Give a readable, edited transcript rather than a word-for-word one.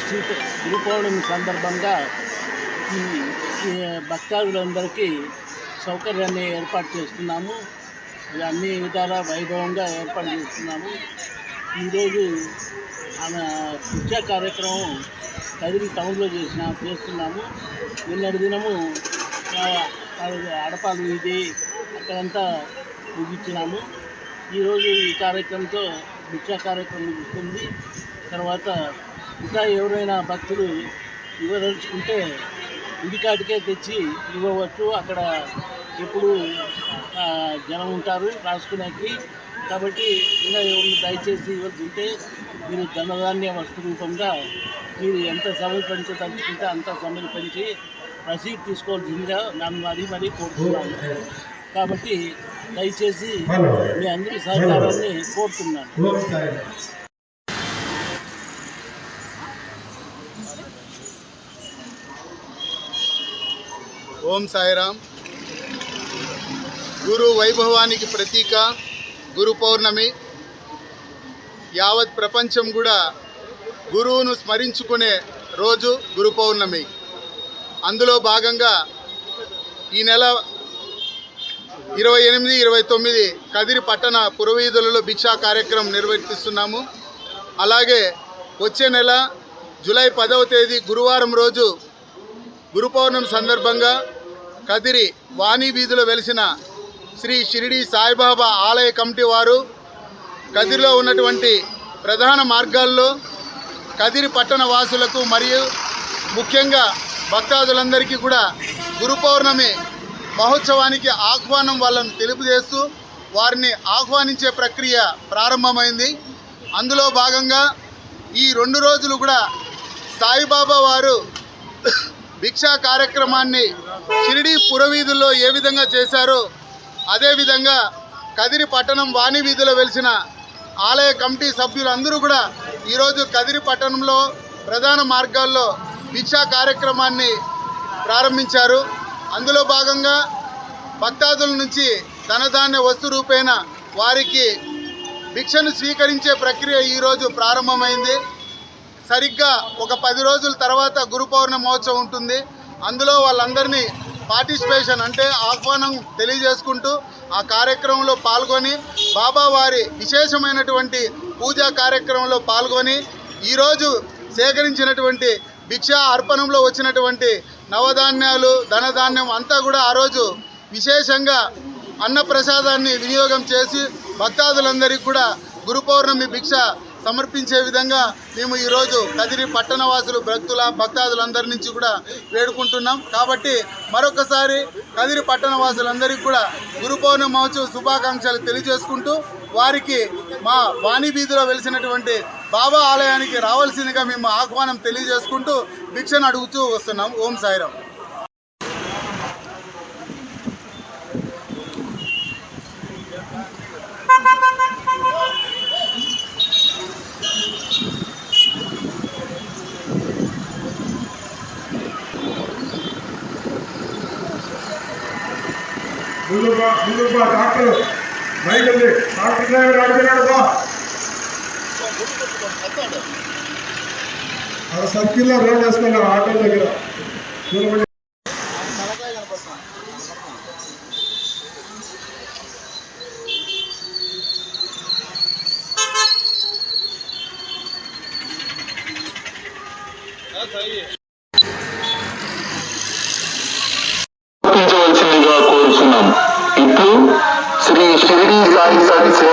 గురు పౌర్ణమి సందర్భంగా ఈ ఈ భక్తాదులందరికీ సౌకర్యాన్ని ఏర్పాటు చేస్తున్నాము. అన్ని విధాల వైభవంగా ఏర్పాటు చేస్తున్నాము. ఈరోజు ఆమె పూజా కార్యక్రమం కదిరి టౌన్లో చేస్తున్నాము. నిన్నటి దినము అడపాలు ఇది అక్కడంతా ముగించినాము. ఈరోజు ఈ కార్యక్రమంతో భిక్షా కార్యక్రమం ముగుస్తుంది. తర్వాత ఇంకా ఎవరైనా భక్తులు ఇవ్వదలుచుకుంటే ఇంటికాటికే తెచ్చి ఇవ్వవచ్చు. అక్కడ ఎప్పుడు జనం ఉంటారు రాసుకునేకి. కాబట్టి ఇంకా ఎవరు దయచేసి ఇవ్వాల్సి ఉంటే మీరు ధనధాన్య వస్తు రూపంగా మీరు ఎంత సమర్పించదలుచుకుంటే అంత సమర్పించి రసీదు తీసుకోవాల్సిందిగా నన్ను మరీ కోరుతున్నాను. కాబట్టి దయచేసి మీ అందరి సహకారాన్ని కోరుతున్నాను. ఓం సాయిరామ్. గురు వైభవానికి ప్రతీక గురు పౌర్ణమి. యావత్ ప్రపంచం కూడా గురువును స్మరించుకునే రోజు గురు పౌర్ణమి. అందులో భాగంగా ఈ నెల 28, 29 కదిరి పట్టణ పురవీధులలో భిక్షా కార్యక్రమం నిర్వర్తిస్తున్నాము. అలాగే వచ్చే నెల జూలై 10వ తేదీ గురువారం రోజు గురు పౌర్ణమి సందర్భంగా కదిరి వాణి వీధిలో వెలిసిన శ్రీ షిరిడి సాయిబాబా ఆలయ కమిటీ వారు కదిరిలో ఉన్నటువంటి ప్రధాన మార్గాల్లో కదిరి పట్టణ వాసులకు మరియు ముఖ్యంగా భక్తాదులందరికీ కూడా గురు పౌర్ణమి మహోత్సవానికి ఆహ్వానం వాళ్ళను తెలుపుచేస్తూ వారిని ఆహ్వానించే ప్రక్రియ ప్రారంభమైంది. అందులో భాగంగా ఈ 2 రోజులు కూడా సాయిబాబా వారు భిక్షా కార్యక్రమాన్ని షిరిడి పురవీధుల్లో ఏ విధంగా చేశారో అదేవిధంగా కదిరి పట్టణం వాణి వీధిలో వెలిసిన ఆలయ కమిటీ సభ్యులందరూ కూడా ఈరోజు కదిరి పట్టణంలో ప్రధాన మార్గాల్లో భిక్షా కార్యక్రమాన్ని ప్రారంభించారు. అందులో భాగంగా భక్తాదుల నుంచి ధనధాన్య వస్తు రూపేణ వారికి భిక్షను స్వీకరించే ప్రక్రియ ఈరోజు ప్రారంభమైంది. సరిగ్గా ఒక 10 రోజుల తర్వాత గురు పౌర్ణమి మహోత్సవం ఉంటుంది. అందులో వాళ్ళందరినీ పార్టిసిపేషన్ అంటే ఆహ్వానం తెలియజేసుకుంటూ ఆ కార్యక్రమంలో పాల్గొని బాబా వారి విశేషమైనటువంటి పూజా కార్యక్రమంలో పాల్గొని ఈరోజు సేకరించినటువంటి భిక్షా అర్పణంలో వచ్చినటువంటి నవధాన్యాలు ధనధాన్యం అంతా కూడా ఆ రోజు విశేషంగా అన్నప్రసాదాన్ని వినియోగం చేసి భక్తాదులందరికీ కూడా గురు పౌర్ణమి భిక్ష సమర్పించే విధంగా మేము ఈరోజు కదిరి పట్టణవాసులు భక్తాదులందరి నుంచి కూడా వేడుకుంటున్నాం. కాబట్టి మరొకసారి కదిరి పట్టణవాసులందరికీ కూడా గురు పౌర్ణమి మహోత్సవ శుభాకాంక్షలు తెలియజేసుకుంటూ వారికి మా వాణి వీధిలో వెలిసినటువంటి బాబా ఆలయానికి రావాల్సిందిగా మేము ఆహ్వానం తెలియజేసుకుంటూ భిక్షను అడుగుతూ వస్తున్నాం. ఓం సాయిరామ్. ముందు డాక్టర్ బైక్ ఉంది, డాక్టర్ డ్రైవర్ అడిగినాడు బా సర్కిల్లో రోడ్ వేసుకున్నారు ఆటో దగ్గర. కోరుచున్నాం. ఇప్పుడు శ్రీ షిరిడి సాయి సత్య